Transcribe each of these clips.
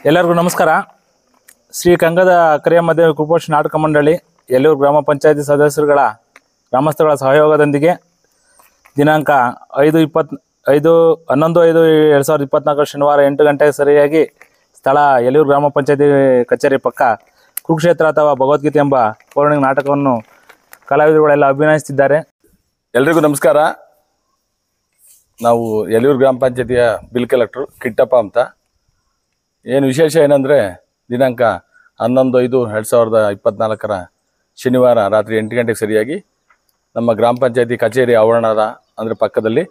ಎಲ್ಲರಿಗೂ ನಮಸ್ಕಾರ. ಶ್ರೀ ಕಂಗದ ಕರಿಯ ಮಧ್ಯ ಕುಪೋಷ ನಾಟಕ ಮಂಡಳಿ ಯಲ್ಲೂರು ಗ್ರಾಮ ಪಂಚಾಯತಿ ಸದಸ್ಯರುಗಳ ಗ್ರಾಮಸ್ಥಗಳ ಸಹಯೋಗದೊಂದಿಗೆ ದಿನಾಂಕ 5/11/2024 ಶನಿವಾರ 8 ಗಂಟೆಗೆ ಸರಿಯಾಗಿ ಸ್ಥಳ ಯಲ್ಲೂರು ಗ್ರಾಮ ಪಂಚಾಯತಿ ಕಚೇರಿ ಪಕ್ಕ ಕುರುಕ್ಷೇತ್ರ ಅಥವಾ ಭಗವದ್ಗೀತೆ ಎಂಬ ಪೌರಾಣಿಕ ನಾಟಕವನ್ನು ಕಲಾವಿದರುಗಳೆಲ್ಲ ಅಭಿನಯಿಸುತ್ತಿದ್ದಾರೆ. ಎಲ್ರಿಗೂ ನಮಸ್ಕಾರ. ನಾವು ಯಲ್ಲೂರು ಗ್ರಾಮ ಪಂಚಾಯತಿಯ ಬಿಲ್ ಕಲೆಕ್ಟ್ರು ಕಿಟ್ಟಪ್ಪ ಅಂತ. ಏನು ವಿಶೇಷ ಏನಂದರೆ ದಿನಾಂಕ 11/5/2024 ಶನಿವಾರ ರಾತ್ರಿ 8 ಗಂಟೆಗೆ ಸರಿಯಾಗಿ ನಮ್ಮ ಗ್ರಾಮ ಪಂಚಾಯತಿ ಕಚೇರಿ ಆವರಣದ ಅಂದರೆ ಪಕ್ಕದಲ್ಲಿ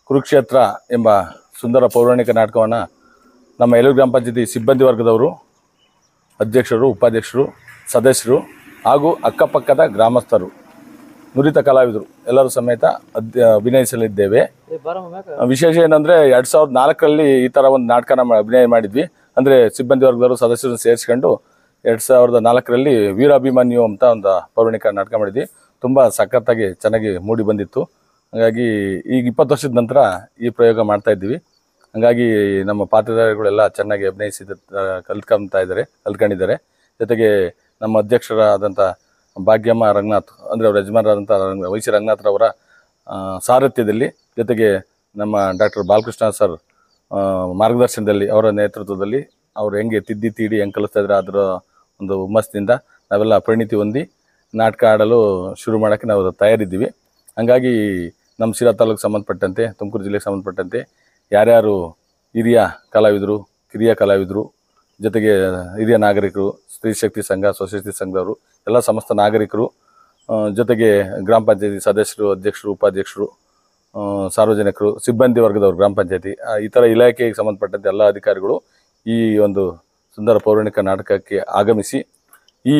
ಕುರುಕ್ಷೇತ್ರ ಎಂಬ ಸುಂದರ ಪೌರಾಣಿಕ ನಾಟಕವನ್ನು ನಮ್ಮ ಯಲ್ಲೂರು ಗ್ರಾಮ ಪಂಚಾಯತಿ ಸಿಬ್ಬಂದಿ ವರ್ಗದವರು, ಅಧ್ಯಕ್ಷರು, ಉಪಾಧ್ಯಕ್ಷರು, ಸದಸ್ಯರು ಹಾಗೂ ಅಕ್ಕಪಕ್ಕದ ಗ್ರಾಮಸ್ಥರು, ನುರಿತ ಕಲಾವಿದರು ಎಲ್ಲರೂ ಸಮೇತ ಅಭಿನಯಿಸಲಿದ್ದೇವೆ. ವಿಶೇಷ ಏನಂದರೆ 2004ರಲ್ಲಿ ಈ ಥರ ಒಂದು ನಾಟಕನ ಅಭಿನಯ ಮಾಡಿದ್ವಿ. ಅಂದರೆ ಸಿಬ್ಬಂದಿ ವರ್ಗದವರು ಸದಸ್ಯರನ್ನು ಸೇರಿಸ್ಕೊಂಡು 2004ರಲ್ಲಿ ವೀರಾಭಿಮನ್ಯು ಅಂತ ಒಂದು ಪೌರಾಣಿಕ ನಾಟಕ ಮಾಡಿದ್ವಿ. ತುಂಬ ಸಖತ್ತಾಗಿ ಚೆನ್ನಾಗಿ ಮೂಡಿ ಬಂದಿತ್ತು. ಹಾಗಾಗಿ ಈಗ 20 ವರ್ಷದ ನಂತರ ಈ ಪ್ರಯೋಗ ಮಾಡ್ತಾ ಇದ್ದೀವಿ. ಹಾಗಾಗಿ ನಮ್ಮ ಪಾತ್ರಧಾರಿಗಳೆಲ್ಲ ಚೆನ್ನಾಗಿ ಅಭಿನಯಿಸಿದ ಕಲ್ತ್ಕೊಂಡಿದ್ದಾರೆ. ಜೊತೆಗೆ ನಮ್ಮ ಅಧ್ಯಕ್ಷರಾದಂಥ ಭಾಗ್ಯಮ್ಮ ರಂಗನಾಥ್ ಅಂದರೆ ಅವ್ರ ಯಜಮಾನರಾದಂಥ ವೈಸಿ ರಂಗನಾಥ್ರವರ ಸಾರಥ್ಯದಲ್ಲಿ, ಜೊತೆಗೆ ನಮ್ಮ ಡಾಕ್ಟರ್ ಬಾಲಕೃಷ್ಣ ಸರ್ ಮಾರ್ಗದರ್ಶನದಲ್ಲಿ, ಅವರ ನೇತೃತ್ವದಲ್ಲಿ ಅವ್ರು ಹೆಂಗೆ ತಿದ್ದಿ ತೀಡಿ ಹೆಂಗೆ ಕಲಿಸ್ತಾ ಇದ್ದಾರೆ ಅದರ ಒಂದು ಹುಮ್ಮಸ್ಸಿನಿಂದ ನಾವೆಲ್ಲ ಪರಿಣಿತಿ ಹೊಂದಿ ನಾಟಕ ಆಡಲು ಶುರು ಮಾಡೋಕ್ಕೆ ನಾವು ತಯಾರಿದ್ದೀವಿ. ಹಾಗಾಗಿ ನಮ್ಮ ಶಿರಾ ತಾಲೂಕು ಸಂಬಂಧಪಟ್ಟಂತೆ, ತುಮಕೂರು ಜಿಲ್ಲೆಗೆ ಸಂಬಂಧಪಟ್ಟಂತೆ ಯಾರ್ಯಾರು ಹಿರಿಯ ಕಲಾವಿದರು, ಕಿರಿಯ ಕಲಾವಿದರು, ಜೊತೆಗೆ ಹಿರಿಯ ನಾಗರಿಕರು, ಸ್ತ್ರೀ ಶಕ್ತಿ ಸಂಘ, ಸ್ವಶಕ್ತಿ ಸಂಘದವರು, ಎಲ್ಲ ಸಮಸ್ತ ನಾಗರಿಕರು, ಜೊತೆಗೆ ಗ್ರಾಮ ಪಂಚಾಯತಿ ಸದಸ್ಯರು, ಅಧ್ಯಕ್ಷರು, ಉಪಾಧ್ಯಕ್ಷರು, ಸಾರ್ವಜನಿಕರು, ಸಿಬ್ಬಂದಿ ವರ್ಗದವರು, ಗ್ರಾಮ ಪಂಚಾಯತಿ ಈ ಥರ ಇಲಾಖೆಗೆ ಸಂಬಂಧಪಟ್ಟಂತೆ ಎಲ್ಲ ಅಧಿಕಾರಿಗಳು ಈ ಒಂದು ಸುಂದರ ಪೌರಾಣಿಕ ನಾಟಕಕ್ಕೆ ಆಗಮಿಸಿ ಈ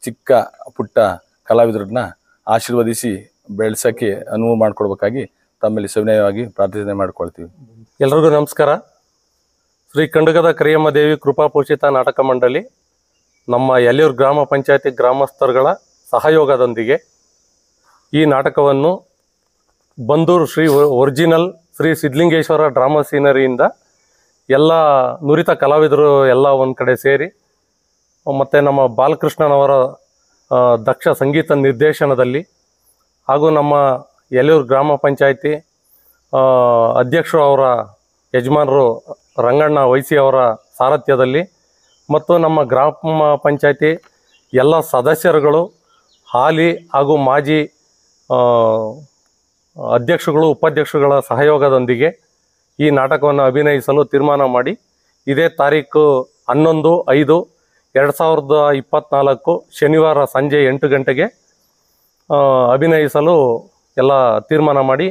ಚಿಕ್ಕ ಪುಟ್ಟ ಕಲಾವಿದರನ್ನ ಆಶೀರ್ವದಿಸಿ ಬೆಳೆಸೋಕ್ಕೆ ಅನುವು ಮಾಡಿಕೊಡ್ಬೇಕಾಗಿ ತಮ್ಮಲ್ಲಿ ಸವಿನಯವಾಗಿ ಪ್ರಾರ್ಥನೆ ಮಾಡಿಕೊಳ್ತೀವಿ. ಎಲ್ರಿಗೂ ನಮಸ್ಕಾರ. ಶ್ರೀ ಕಂಡಗದ ಕರಿಯಮ್ಮ ದೇವಿ ಕೃಪಾಪೋಷಿತ ನಾಟಕ ಮಂಡಳಿ ನಮ್ಮ ಯಲ್ಲೂರು ಗ್ರಾಮ ಪಂಚಾಯತಿ ಗ್ರಾಮಸ್ಥರುಗಳ ಸಹಯೋಗದೊಂದಿಗೆ ಈ ನಾಟಕವನ್ನು ಬಂದೂರು ಶ್ರೀ ಒರಿಜಿನಲ್ ಶ್ರೀ ಸಿದ್ಧಲಿಂಗೇಶ್ವರ ಡ್ರಾಮಾ ಸೀನರಿಯಿಂದ ಎಲ್ಲ ನುರಿತ ಕಲಾವಿದರು ಎಲ್ಲ ಒಂದು ಕಡೆ ಸೇರಿ, ಮತ್ತು ನಮ್ಮ ಬಾಲಕೃಷ್ಣನವರ ದಕ್ಷ ಸಂಗೀತ ನಿರ್ದೇಶನದಲ್ಲಿ ಹಾಗೂ ನಮ್ಮ ಯಲ್ಲೂರು ಗ್ರಾಮ ಪಂಚಾಯತಿ ಅಧ್ಯಕ್ಷರು ಅವರ ಯಜಮಾನರು ರಂಗಣ್ಣ ವೈಸಿ ಅವರ ಸಾರಥ್ಯದಲ್ಲಿ ಮತ್ತು ನಮ್ಮ ಗ್ರಾಮ ಪಂಚಾಯತಿ ಎಲ್ಲ ಸದಸ್ಯರುಗಳು, ಹಾಲಿ ಹಾಗೂ ಮಾಜಿ ಅಧ್ಯಕ್ಷರುಗಳು, ಉಪಾಧ್ಯಕ್ಷರುಗಳ ಸಹಯೋಗದೊಂದಿಗೆ ಈ ನಾಟಕವನ್ನು ಅಭಿನಯಿಸಲು ತೀರ್ಮಾನ ಮಾಡಿ ಇದೇ ತಾರೀಕು 11/5/2024 ಶನಿವಾರ ಸಂಜೆ 8 ಗಂಟೆಗೆ ಅಭಿನಯಿಸಲು ಎಲ್ಲ ತೀರ್ಮಾನ ಮಾಡಿ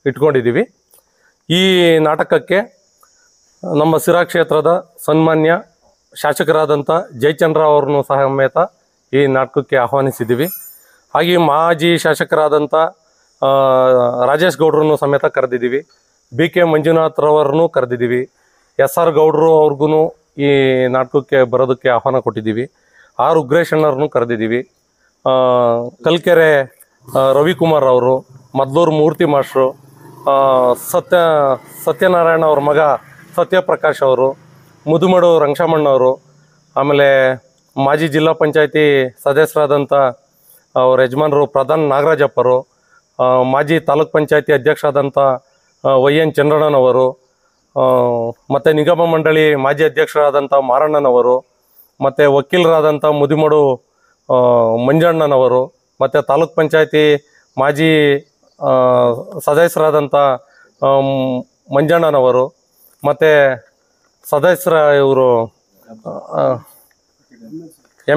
ಇಟ್ಕೊಂಡಿದ್ದೀವಿ. ಈ ನಾಟಕಕ್ಕೆ ನಮ್ಮ ಸಿರಾ ಕ್ಷೇತ್ರದ ಸನ್ಮಾನ್ಯ ಶಾಸಕರಾದಂಥ ಜಯಚಂದ್ರ ಅವರನ್ನು ಸಮೇತ ಈ ನಾಟಕಕ್ಕೆ ಆಹ್ವಾನಿಸಿದ್ದೀವಿ. ಹಾಗೆ ಮಾಜಿ ಶಾಸಕರಾದಂಥ ರಾಜೇಶ್ ಗೌಡ್ರನ್ನು ಸಮೇತ ಕರೆದಿದ್ದೀವಿ. BK ಮಂಜುನಾಥ್ರವರನ್ನು ಕರೆದಿದ್ದೀವಿ. SR ಗೌಡ್ರು ಅವ್ರಿಗೂ ಈ ನಾಟಕಕ್ಕೆ ಬರೋದಕ್ಕೆ ಆಹ್ವಾನ ಕೊಟ್ಟಿದ್ದೀವಿ. R ಉಗ್ರೇಶಣ್ಣವ್ರನ್ನೂ ಕರೆದಿದ್ದೀವಿ. ಕಲ್ಕೆರೆ ರವಿಕುಮಾರ್ ಅವರು, ಮದ್ಲೂರು ಮೂರ್ತಿ ಮಾಸ್ಟ್ರು, ಸತ್ಯನಾರಾಯಣ ಅವ್ರ ಮಗ ಸತ್ಯಪ್ರಕಾಶ್ ಅವರು, ಮುದುಮಡು ರಂಗಶಮಣ್ಣವರು, ಆಮೇಲೆ ಮಾಜಿ ಜಿಲ್ಲಾ ಪಂಚಾಯತಿ ಸದಸ್ಯರಾದಂಥ ಅವ್ರ ಯಜಮಾನರು ಪ್ರಧಾನ್ ನಾಗರಾಜಪ್ಪರು, ಮಾಜಿ ತಾಲೂಕ್ ಪಂಚಾಯತಿ ಅಧ್ಯಕ್ಷರಾದಂಥ YN ಚಂದ್ರಣ್ಣನವರು, ಮತ್ತು ನಿಗಮ ಮಂಡಳಿ ಮಾಜಿ ಅಧ್ಯಕ್ಷರಾದಂಥ ಮಾರಣ್ಣನವರು, ಮತ್ತು ವಕೀಲರಾದಂಥ ಮುದಿಮಡು ಮಂಜಣ್ಣನವರು, ಮತ್ತು ತಾಲೂಕ್ ಪಂಚಾಯತಿ ಮಾಜಿ ಸದಸ್ಯರಾದಂಥ ಮಂಜಣ್ಣನವರು, ಮತ್ತು ಸದಸ್ಯರ ಇವರು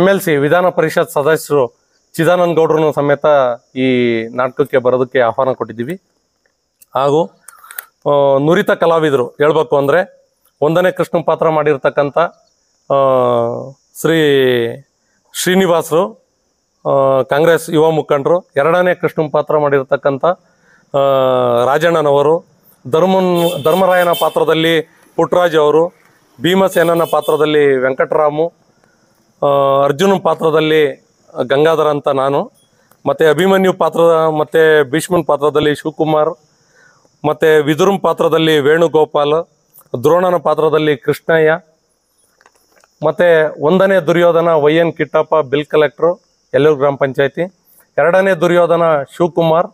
MLC ವಿಧಾನ ಪರಿಷತ್ ಸದಸ್ಯರು ಚಿದಾನಂದ ಗೌಡ್ರನ್ನು ಸಮೇತ ಈ ನಾಟಕಕ್ಕೆ ಬರೋದಕ್ಕೆ ಆಹ್ವಾನ ಕೊಟ್ಟಿದ್ದೀವಿ. ಹಾಗೂ ನುರಿತ ಕಲಾವಿದರು ಹೇಳ್ಬೇಕು ಅಂದರೆ 1ನೇ ಕೃಷ್ಣ ಪಾತ್ರ ಮಾಡಿರ್ತಕ್ಕಂಥ ಶ್ರೀನಿವಾಸರು, ಕಾಂಗ್ರೆಸ್ ಯುವ ಮುಖಂಡರು, 2ನೇ ಕೃಷ್ಣ ಪಾತ್ರ ಮಾಡಿರ್ತಕ್ಕಂಥ ರಾಜಣ್ಣನವರು, ಧರ್ಮರಾಯನ ಪಾತ್ರದಲ್ಲಿ ಪುಟ್ಟರಾಜ್ ಅವರು, ಭೀಮಸೇನನ ಪಾತ್ರದಲ್ಲಿ ವೆಂಕಟರಾಮು, ಅರ್ಜುನ ಪಾತ್ರದಲ್ಲಿ ಗಂಗಾಧರ ಅಂತ ನಾನು, ಮತ್ತು ಅಭಿಮನ್ಯು ಪಾತ್ರದ ಮತ್ತು ಭೀಷ್ಮನ್ ಪಾತ್ರದಲ್ಲಿ ಶಿವಕುಮಾರ್, ಮತ್ತು ವಿದುರುಂ ಪಾತ್ರದಲ್ಲಿ ವೇಣುಗೋಪಾಲ್, ದ್ರೋಣನ ಪಾತ್ರದಲ್ಲಿ ಕೃಷ್ಣಯ್ಯ, ಮತ್ತು 1ನೇ Duryodhana YN Kittappa bill collector Yallur ಗ್ರಾಮ ಪಂಚಾಯತಿ, 2ನೇ ದುರ್ಯೋಧನ ಶಿವಕುಮಾರ್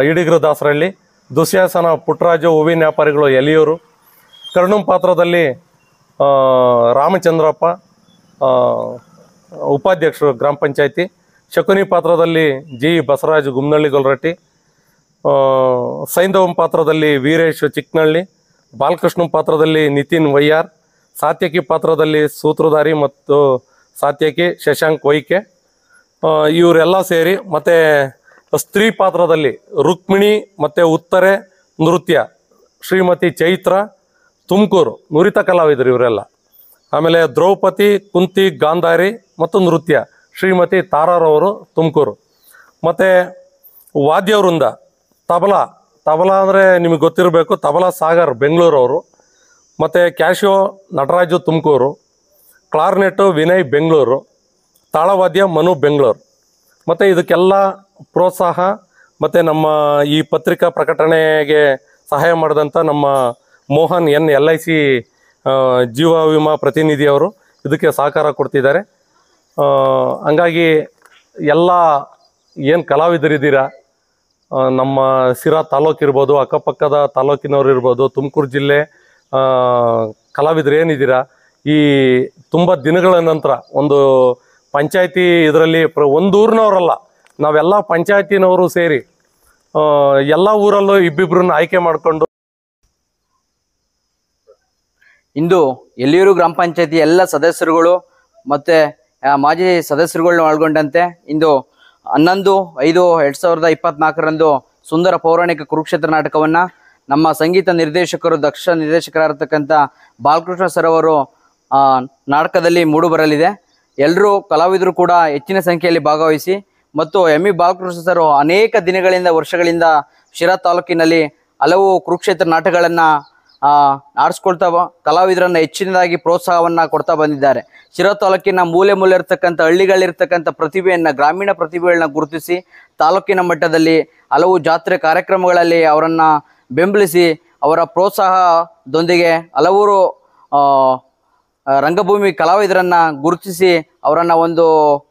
ಇಡಿಗರು ದಾಸರಳ್ಳಿ, ದುಶ್ಯಾಸನ ಪುಟ್ಟರಾಜು ಹೂವಿನ ವ್ಯಾಪಾರಿಗಳು ಎಲಿಯೂರು, ಕರ್ಣಂ ಪಾತ್ರದಲ್ಲಿ ರಾಮಚಂದ್ರಪ್ಪ ಉಪಾಧ್ಯಕ್ಷರು ಗ್ರಾಮ ಪಂಚಾಯತಿ, ಶಕುನಿ ಪಾತ್ರದಲ್ಲಿ ಜಿ ಬಸವರಾಜು ಗುಮ್ನಳ್ಳಿ ಗೊಲ್ರಟ್ಟಿ, ಸೈಂಧವಂ ಪಾತ್ರದಲ್ಲಿ ವೀರೇಶ್ ಚಿಕ್ಕನಹಳ್ಳಿ, ಬಾಲಕೃಷ್ಣ ಪಾತ್ರದಲ್ಲಿ ನಿತಿನ್ ವೈಯಾರ್, ಸಾತ್ಯಕಿ ಪಾತ್ರದಲ್ಲಿ ಸೂತ್ರಧಾರಿ ಮತ್ತು ಸಾತ್ಯಕಿ ಶಶಾಂಕ್ ವೈಕೆ, ಇವರೆಲ್ಲ ಸೇರಿ, ಮತ್ತು ಸ್ತ್ರೀ ಪಾತ್ರದಲ್ಲಿ ರುಕ್ಮಿಣಿ ಮತ್ತು ಉತ್ತರೆ ನೃತ್ಯ ಶ್ರೀಮತಿ ಚೈತ್ರ ತುಮಕೂರು ನುರಿತ ಕಲಾವಿದರು ಇವರೆಲ್ಲ. ಆಮೇಲೆ ದ್ರೌಪದಿ ಕುಂತಿ ಗಾಂಧಾರಿ ಮತ್ತು ನೃತ್ಯ ಶ್ರೀಮತಿ ತಾರಾರವರು ತುಮಕೂರು. ಮತ್ತು ವಾದ್ಯವೃಂದ ತಬಲಾ ಅಂದರೆ ನಿಮಗೆ ಗೊತ್ತಿರಬೇಕು, ತಬಲಾ ಸಾಗರ್ ಬೆಂಗಳೂರವರು, ಮತ್ತು ಕ್ಯಾಶಿಯೋ ನಟರಾಜು ತುಮಕೂರು, ಕ್ಲಾರ್ನೆಟ್ಟು ವಿನಯ್ ಬೆಂಗಳೂರು, ತಾಳವಾದ್ಯ ಮನು ಬೆಂಗಳೂರು. ಮತ್ತು ಇದಕ್ಕೆಲ್ಲ ಪ್ರೋತ್ಸಾಹ ಮತ್ತು ನಮ್ಮ ಈ ಪತ್ರಿಕಾ ಪ್ರಕಟಣೆಗೆ ಸಹಾಯ ಮಾಡಿದಂಥ ನಮ್ಮ ಮೋಹನ್ LIC ಜೀವ ವಿಮಾ ಪ್ರತಿನಿಧಿಯವರು ಇದಕ್ಕೆ ಸಹಕಾರ ಕೊಡ್ತಿದ್ದಾರೆ. ಹಂಗಾಗಿ ಎಲ್ಲ ಏನು ಕಲಾವಿದರಿದ್ದೀರಾ, ನಮ್ಮ ಸಿರಾ ತಾಲೂಕು ಇರ್ಬೋದು, ಅಕ್ಕಪಕ್ಕದ ತಾಲೂಕಿನವ್ರು ಇರ್ಬೋದು, ತುಮಕೂರು ಜಿಲ್ಲೆ ಕಲಾವಿದರು ಏನಿದ್ದೀರಾ, ಈ ತುಂಬ ದಿನಗಳ ನಂತರ ಒಂದು ಪಂಚಾಯತಿ ಇದರಲ್ಲಿ ಒಂದು ಊರಿನವರಲ್ಲ, ನಾವೆಲ್ಲ ಪಂಚಾಯತಿನವರು ಸೇರಿ ಎಲ್ಲ ಊರಲ್ಲೂ ಇಬ್ಬಿಬ್ರನ್ನ ಆಯ್ಕೆ ಮಾಡಿಕೊಂಡು ಇಂದು ಎಲಿಯೂರು ಗ್ರಾಮ ಪಂಚಾಯತಿ ಎಲ್ಲ ಸದಸ್ಯರುಗಳು ಮತ್ತು ಮಾಜಿ ಸದಸ್ಯರುಗಳನ್ನ ಒಳಗೊಂಡಂತೆ ಇಂದು 11/5/2024 ಸುಂದರ ಪೌರಾಣಿಕ ಕುರುಕ್ಷೇತ್ರ ನಾಟಕವನ್ನು ನಮ್ಮ ಸಂಗೀತ ನಿರ್ದೇಶಕರು ದಕ್ಷ ನಿರ್ದೇಶಕರಾಗಿರ್ತಕ್ಕಂಥ ಬಾಲಕೃಷ್ಣ ಸರ್ ಅವರು ನಾಟಕದಲ್ಲಿ ಮೂಡಿಬರಲಿದೆ. ಎಲ್ಲರೂ ಕಲಾವಿದರು ಕೂಡ ಹೆಚ್ಚಿನ ಸಂಖ್ಯೆಯಲ್ಲಿ ಭಾಗವಹಿಸಿ ಮತ್ತು ME ಬಾಲಕೃಷ್ಣ ಸರ್ ಅನೇಕ ದಿನಗಳಿಂದ ವರ್ಷಗಳಿಂದ ಶಿರಾ ತಾಲೂಕಿನಲ್ಲಿ ಹಲವು ಕುರುಕ್ಷೇತ್ರ ನಾಟಕಗಳನ್ನು ಆಡಿಸ್ಕೊಳ್ತಾ ಕಲಾವಿದರನ್ನು ಹೆಚ್ಚಿನದಾಗಿ ಪ್ರೋತ್ಸಾಹವನ್ನು ಕೊಡ್ತಾ ಬಂದಿದ್ದಾರೆ. ಶಿರಾ ತಾಲೂಕಿನ ಮೂಲೆ ಇರ್ತಕ್ಕಂಥ ಹಳ್ಳಿಗಳಿರ್ತಕ್ಕಂಥ ಪ್ರತಿಭೆಯನ್ನು, ಗ್ರಾಮೀಣ ಪ್ರತಿಭೆಗಳನ್ನ ಗುರುತಿಸಿ ತಾಲೂಕಿನ ಮಟ್ಟದಲ್ಲಿ ಹಲವು ಜಾತ್ರೆ ಕಾರ್ಯಕ್ರಮಗಳಲ್ಲಿ ಅವರನ್ನು ಬೆಂಬಲಿಸಿ ಅವರ ಪ್ರೋತ್ಸಾಹದೊಂದಿಗೆ ಹಲವಾರು ರಂಗಭೂಮಿ ಕಲಾವಿದರನ್ನು ಗುರುತಿಸಿ ಅವರನ್ನು ಒಂದು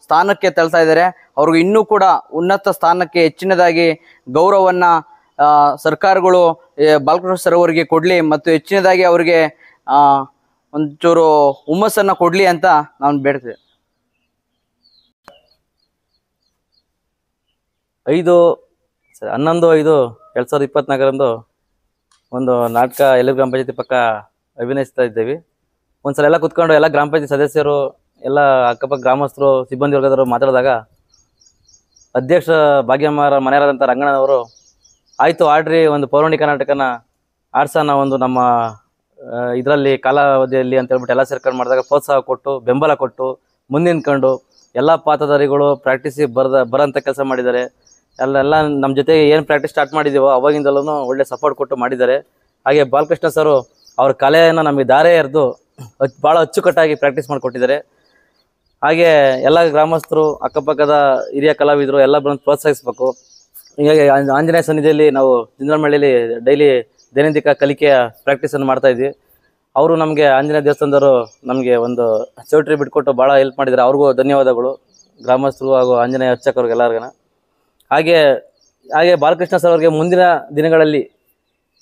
ಸ್ಥಾನಕ್ಕೆ ತಳ್ತಾ ಇದ್ದಾರೆ. ಅವ್ರಿಗೆ ಇನ್ನೂ ಕೂಡ ಉನ್ನತ ಸ್ಥಾನಕ್ಕೆ ಹೆಚ್ಚಿನದಾಗಿ ಗೌರವವನ್ನು ಸರ್ಕಾರಗಳು ಬಾಲಕೃಷ್ಣ ಸರ್ ಅವರಿಗೆ ಕೊಡಲಿ ಮತ್ತು ಹೆಚ್ಚಿನದಾಗಿ ಅವರಿಗೆ ಒಂಚೂರು ಹುಮ್ಮಸ್ಸನ್ನು ಕೊಡಲಿ ಅಂತ ನಾನು ಬೇಡ್ತೇವೆ. 11/5/2024 ಒಂದು ನಾಟಕ ಎಲಿಯೂರು ಗ್ರಾಮ ಪಂಚಾಯತಿ ಪಕ್ಕ ಅಭಿನಯಿಸ್ತಾ ಇದ್ದೇವೆ. ಒಂದ್ಸಲ ಎಲ್ಲ ಕುತ್ಕೊಂಡು ಎಲ್ಲ ಗ್ರಾಮ ಪಂಚಾಯತಿ ಸದಸ್ಯರು, ಎಲ್ಲ ಅಕ್ಕಪಕ್ಕ ಗ್ರಾಮಸ್ಥರು, ಸಿಬ್ಬಂದಿ ವರ್ಗದವರು ಮಾತಾಡಿದಾಗ ಅಧ್ಯಕ್ಷ ಭಾಗ್ಯಮ್ಮರ ಮನೆಯವರಾದಂಥ ರಂಗಣ್ಣನವರು ಆಯಿತು ಆಡ್ರಿ, ಒಂದು ಪೌರಾಣಿಕ ನಾಟಕನ ಆಡ್ಸೋಣ ಒಂದು ನಮ್ಮ ಇದರಲ್ಲಿ ಕಾಲಾವಧಿಯಲ್ಲಿ ಅಂತ ಹೇಳ್ಬಿಟ್ಟು ಎಲ್ಲ ಸೇರ್ಕೊಂಡು ಮಾಡಿದಾಗ ಪ್ರೋತ್ಸಾಹ ಕೊಟ್ಟು ಬೆಂಬಲ ಕೊಟ್ಟು ಮುಂದಿನ್ಕೊಂಡು ಎಲ್ಲ ಪಾತ್ರಧಾರಿಗಳು ಪ್ರಾಕ್ಟೀಸಿಗೆ ಬರೋಂಥ ಕೆಲಸ ಮಾಡಿದ್ದಾರೆ. ಎಲ್ಲ ನಮ್ಮ ಜೊತೆಗೆ ಏನು ಪ್ರಾಕ್ಟೀಸ್ ಸ್ಟಾರ್ಟ್ ಮಾಡಿದ್ದೀವೋ ಅವಾಗಿಂದಲೂ ಒಳ್ಳೆ ಸಪೋರ್ಟ್ ಕೊಟ್ಟು ಮಾಡಿದ್ದಾರೆ. ಹಾಗೆ ಬಾಲಕೃಷ್ಣ ಸರು ಅವ್ರ ಕಲೆಯನ್ನು ನಮಗೆ ದಾರೆ ಎರೆದು ಭಾಳ ಅಚ್ಚುಕಟ್ಟಾಗಿ ಪ್ರಾಕ್ಟೀಸ್ ಮಾಡಿಕೊಟ್ಟಿದ್ದಾರೆ. ಹಾಗೆ ಎಲ್ಲ ಗ್ರಾಮಸ್ಥರು, ಅಕ್ಕಪಕ್ಕದ ಹಿರಿಯ ಕಲಾವಿದರು ಎಲ್ಲ ಬಂದು ಪ್ರೋತ್ಸಾಹಿಸಬೇಕು. ಹೀಗಾಗಿ ಆಂಜನೇಯ ಸನ್ನಿಧಿಯಲ್ಲಿ ನಾವು ಜಿಂಜನಮಳ್ಳಿಯಲ್ಲಿ ಡೈಲಿ ದೈನಂದಿನ ಕಲಿಕೆಯ ಪ್ರಾಕ್ಟೀಸನ್ನು ಮಾಡ್ತಾಯಿದ್ವಿ. ಅವರು ನಮಗೆ ಆಂಜನೇಯ ದೇವಸ್ಥಾನದವರು ನಮಗೆ ಒಂದು ಚೌಟ್ರಿ ಬಿಟ್ಕೊಟ್ಟು ಭಾಳ ಹೆಲ್ಪ್ ಮಾಡಿದ್ದಾರೆ. ಅವ್ರಿಗೂ ಧನ್ಯವಾದಗಳು, ಗ್ರಾಮಸ್ಥರು ಹಾಗೂ ಆಂಜನೇಯ ಅರ್ಚಕರಿಗೆ ಎಲ್ಲರಿಗೂ. ಹಾಗೆ ಬಾಲಕೃಷ್ಣ ಸರ್ ಅವ್ರಿಗೆ ಮುಂದಿನ ದಿನಗಳಲ್ಲಿ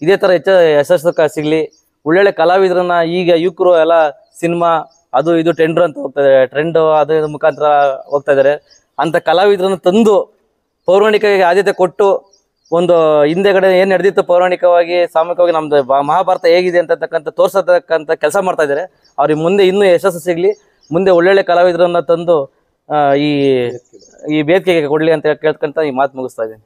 ಇದೇ ಥರ ಯಶಸ್ಸು ಸಿಗಲಿ. ಒಳ್ಳೊಳ್ಳೆ ಕಲಾವಿದರನ್ನ, ಈಗ ಯುವಕರು ಎಲ್ಲ ಸಿನಿಮಾ ಅದು ಇದು ಟ್ರೆಂಡ್ ಅಂತ ಟ್ರೆಂಡು ಅದ್ರ ಮುಖಾಂತರ ಹೋಗ್ತಾ ಇದ್ದಾರೆ. ಅಂಥ ಕಲಾವಿದರನ್ನು ತಂದು ಪೌರಾಣಿಕಗೆ ಆದ್ಯತೆ ಕೊಟ್ಟು ಒಂದು ಹಿಂದೆಗಡೆ ಏನು ನಡೆದಿತ್ತು ಪೌರಾಣಿಕವಾಗಿ ಸಾಮೂಹಿಕವಾಗಿ ನಮ್ದು ಮಹಾಭಾರತ ಹೇಗಿದೆ ಅಂತಕ್ಕಂಥ ತೋರ್ಸತಕ್ಕಂಥ ಕೆಲಸ ಮಾಡ್ತಾ ಇದ್ದಾರೆ. ಅವ್ರಿಗೆ ಮುಂದೆ ಇನ್ನೂ ಯಶಸ್ಸು ಸಿಗಲಿ, ಮುಂದೆ ಒಳ್ಳೊಳ್ಳೆ ಕಲಾವಿದರನ್ನ ತಂದು ಈ ವೇದಿಕೆಗೆ ಕೊಡಲಿ ಅಂತ ಕೇಳ್ಕೊಂತ ಈ ಮಾತು ಮುಗಿಸ್ತಾ ಇದ್ದೀನಿ.